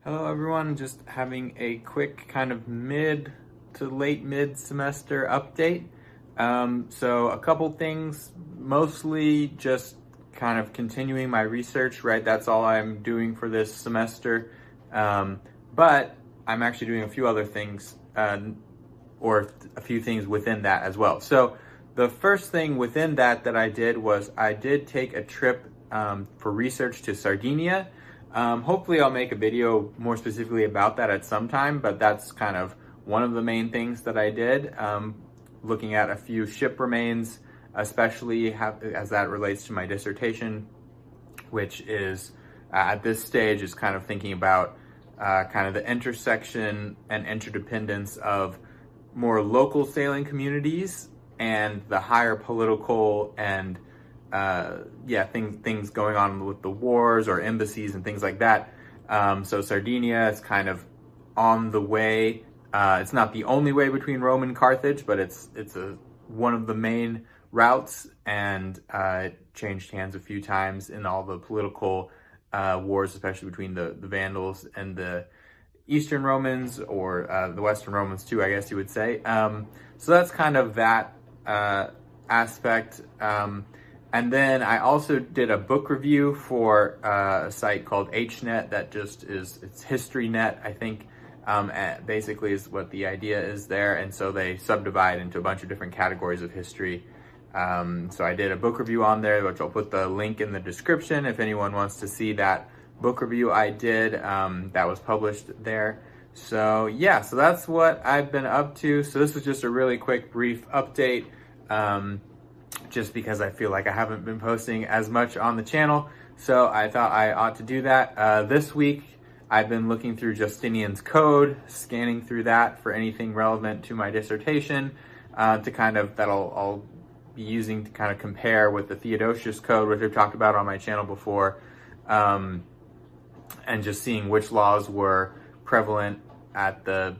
Hello everyone, just having a quick kind of mid to late mid semester update. So a couple things, mostly just kind of continuing my research, right? That's all I'm doing for this semester. But I'm actually doing a few other things, or a few things within that as well. So the first thing within that I did was I did take a trip for research to Sardinia. Hopefully I'll make a video more specifically about that at some time, but that's kind of one of the main things that I did, looking at a few ship remains, especially as that relates to my dissertation, which is at this stage is kind of thinking about kind of the intersection and interdependence of more local sailing communities and the higher political and things going on with the wars or embassies and things like that. So Sardinia is kind of on the way. It's not the only way between Rome and Carthage, but it's one of the main routes, and it changed hands a few times in all the political wars, especially between the Vandals and the Eastern Romans, or the Western Romans too, I guess you would say. So that's kind of that aspect. And then I also did a book review for a site called HNet that just it's HistoryNet, I think, basically is what the idea is there. And so they subdivide into a bunch of different categories of history. So I did a book review on there, which I'll put the link in the description if anyone wants to see that book review I did that was published there. So yeah, so that's what I've been up to. So this is just a really quick, brief update. Just because I feel like I haven't been posting as much on the channel. So I thought I ought to do that. This week, I've been looking through Justinian's code, scanning through that for anything relevant to my dissertation, I'll be using to kind of compare with the Theodosius code, which I've talked about on my channel before, and just seeing which laws were prevalent at the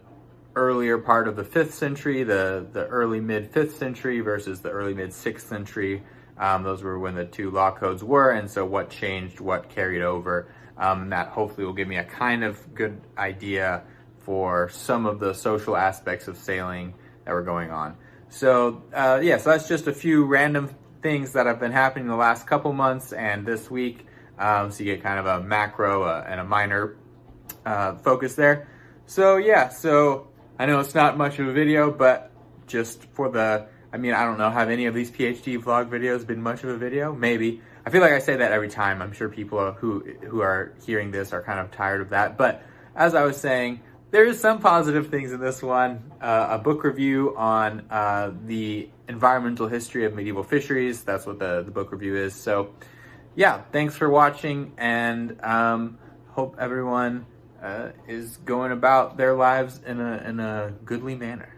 earlier part of the 5th century, the early mid 5th century versus the early mid 6th century. Those were when the two law codes were, and so what changed, what carried over. That hopefully will give me a kind of good idea for some of the social aspects of sailing that were going on. So so that's just a few random things that have been happening the last couple months and this week. So you get kind of a macro and a minor focus there. So yeah, so I know it's not much of a video, but just for I don't know, have any of these PhD vlog videos been much of a video? Maybe. I feel like I say that every time. I'm sure people who are hearing this are kind of tired of that. But as I was saying, there is some positive things in this one. A book review on the environmental history of medieval fisheries. That's what the book review is. So yeah, thanks for watching, and hope everyone is going about their lives in a goodly manner.